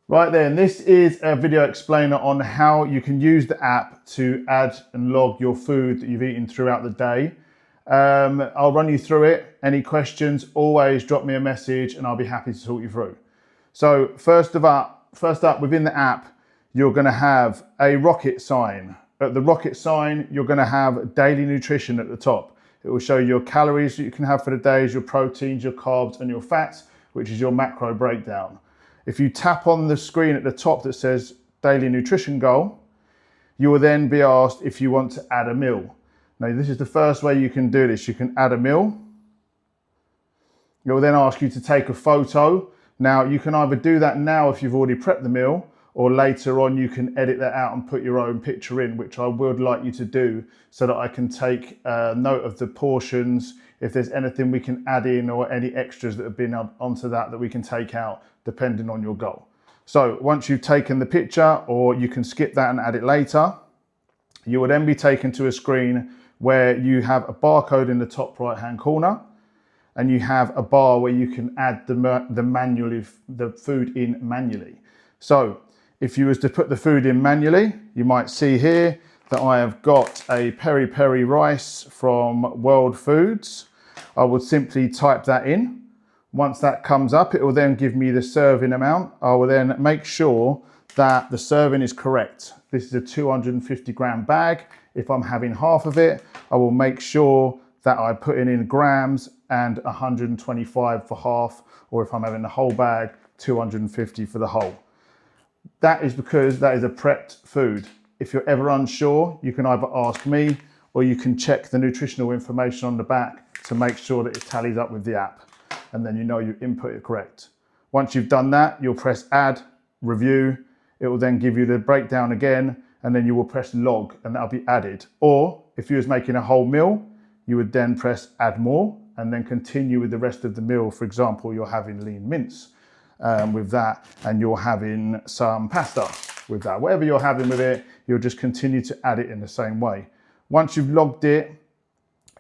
Right then, this is a video explainer on how you can use the app to add and log your food that you've eaten throughout the day. I'll run you through it. Any questions, always drop me a message and I'll be happy to talk you through. So first up within the app, you're going to have a rocket sign. At the rocket sign, you're going to have daily nutrition at the top. It will show your calories that you can have for the day, your proteins, your carbs and your fats, which is your macro breakdown. If you tap on the screen at the top that says daily nutrition goal, you will then be asked if you want to add a meal. Now, this is the first way you can do this. You can add a meal. It will then ask you to take a photo. Now, you can either do that now if you've already prepped the meal, or later on you can edit that out and put your own picture in, which I would like you to do so that I can take note of the portions, if there's anything we can add in or any extras that have been onto that we can take out depending on your goal. So once you've taken the picture, or you can skip that and add it later, you will then be taken to a screen where you have a barcode in the top right hand corner, and you have a bar where you can add the food in manually. So if you was to put the food in manually, you might see here that I have got a peri peri rice from World Foods. I would simply type that in. Once that comes up, it will then give me the serving amount. I will then make sure that the serving is correct. This is a 250 gram bag. If I'm having half of it, I will make sure that I put in grams and 125 for half, or if I'm having the whole bag, 250 for the whole. That is because that is a prepped food. If you're ever unsure, you can either ask me or you can check the nutritional information on the back to make sure that it tallies up with the app, and then you know you input it correct. Once you've done that, you'll press add, review. It will then give you the breakdown again, and then you will press log and that'll be added. Or if you was making a whole meal, you would then press add more and then continue with the rest of the meal. For example, you're having lean mince with that, and you're having some pasta with that. Whatever you're having with it, you'll just continue to add it in the same way. Once you've logged it,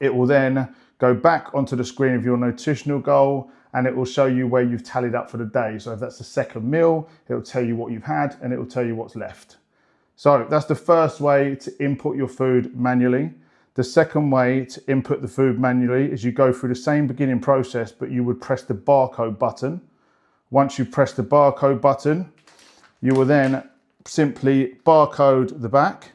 it will then go back onto the screen of your nutritional goal, and it will show you where you've tallied up for the day. So if that's the second meal, it will tell you what you've had and it will tell you what's left. So that's the first way to input your food manually. The second way to input the food manually is you go through the same beginning process, but you would press the barcode button. Once you press the barcode button, you will then simply barcode the back.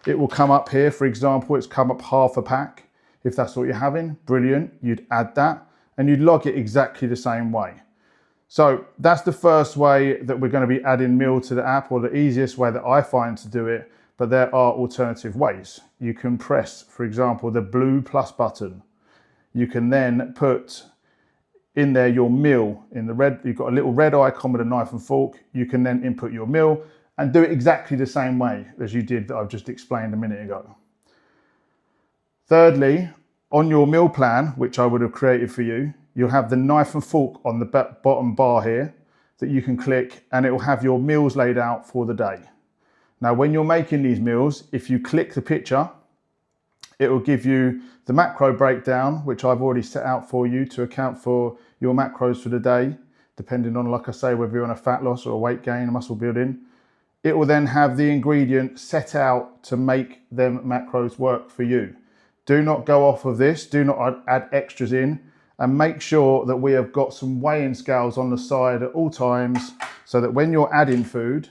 It will come up here. For example, it's come up half a pack. If that's what you're having, brilliant. You'd add that and you'd log it exactly the same way. So that's the first way that we're going to be adding meal to the app, or the easiest way that I find to do it. But there are alternative ways. You can press, for example, the blue plus button. You can then put in there your meal in the red. You've got a little red icon with a knife and fork. You can then input your meal and do it exactly the same way as you did that I've just explained a minute ago. Thirdly, on your meal plan, which I would have created for you, you'll have the knife and fork on the bottom bar here that you can click, and it will have your meals laid out for the day. Now, when you're making these meals, if you click the picture, it will give you the macro breakdown, which I've already set out for you to account for your macros for the day, depending on, like I say, whether you're on a fat loss or a weight gain, a muscle building. It will then have the ingredients set out to make them macros work for you. Do not go off of this. Do not add extras in, and make sure that we have got some weighing scales on the side at all times, so that when you're adding food,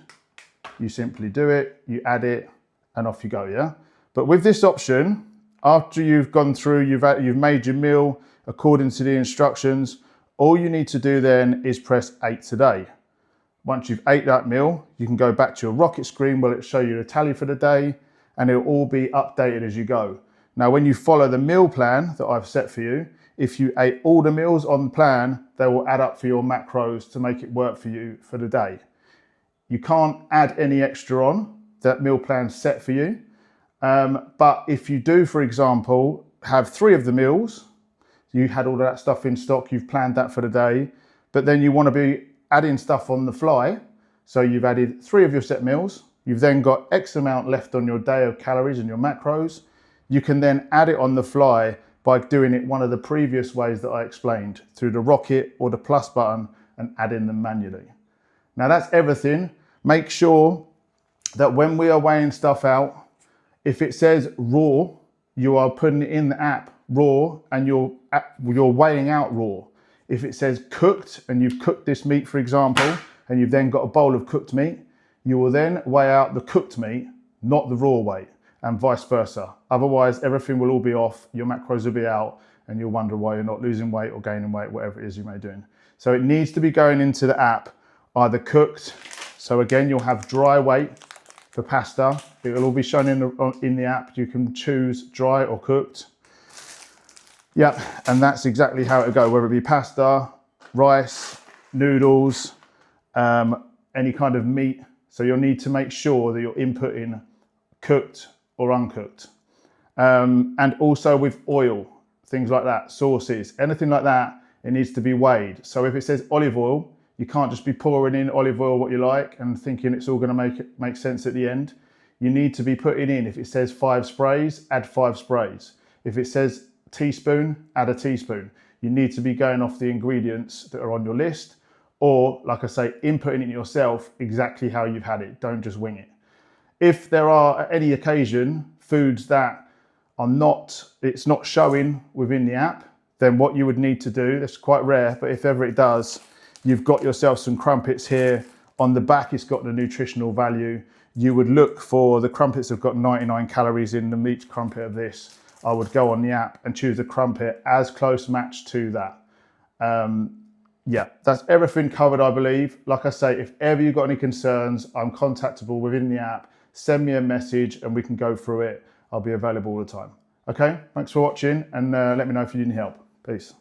you simply do it, you add it, and off you go, yeah? But with this option, after you've gone through, you've made your meal according to the instructions, all you need to do then is press 8 today. Once you've ate that meal, you can go back to your rocket screen where it'll show you the tally for the day, and it'll all be updated as you go. Now, when you follow the meal plan that I've set for you, if you ate all the meals on the plan, they will add up for your macros to make it work for you for the day. You can't add any extra on. That meal plan's set for you. But if you do, for example, have 3 of the meals, you had all of that stuff in stock, you've planned that for the day, but then you want to be adding stuff on the fly. So you've added 3 of your set meals. You've then got X amount left on your day of calories and your macros. You can then add it on the fly by doing it one of the previous ways that I explained, through the rocket or the plus button and adding them manually. Now that's everything. Make sure that when we are weighing stuff out, if it says raw, you are putting it in the app raw and you're weighing out raw. If it says cooked and you've cooked this meat, for example, and you've then got a bowl of cooked meat, you will then weigh out the cooked meat, not the raw weight, and vice versa. Otherwise, everything will all be off, your macros will be out, and you'll wonder why you're not losing weight or gaining weight, whatever it is you may be doing. So it needs to be going into the app, either cooked. So again, you'll have dry weight for pasta. It will all be shown in the app. You can choose dry or cooked. Yep, and that's exactly how it would go, whether it be pasta, rice, noodles, any kind of meat. So you'll need to make sure that you're inputting cooked or uncooked. And also with oil, things like that, sauces, anything like that, it needs to be weighed. So if it says olive oil, you can't just be pouring in olive oil what you like and thinking it's all going to make sense at the end. You need to be putting in, if it says 5 sprays, add 5 sprays. If it says teaspoon, add a teaspoon. You need to be going off the ingredients that are on your list, or like I say, inputting it yourself exactly how you've had it. Don't just wing it. If there are at any occasion foods that are it's not showing within the app, then what you would need to do, that's quite rare, but if ever it does, you've got yourself some crumpets here. On the back, it's got the nutritional value. You would look for the crumpets have got 99 calories in the meat crumpet of this. I would go on the app and choose a crumpet as close match to that. Yeah, that's everything covered, I believe. Like I say, if ever you've got any concerns, I'm contactable within the app. Send me a message and we can go through it. I'll be available all the time. Okay, thanks for watching and let me know if you need any help. Peace.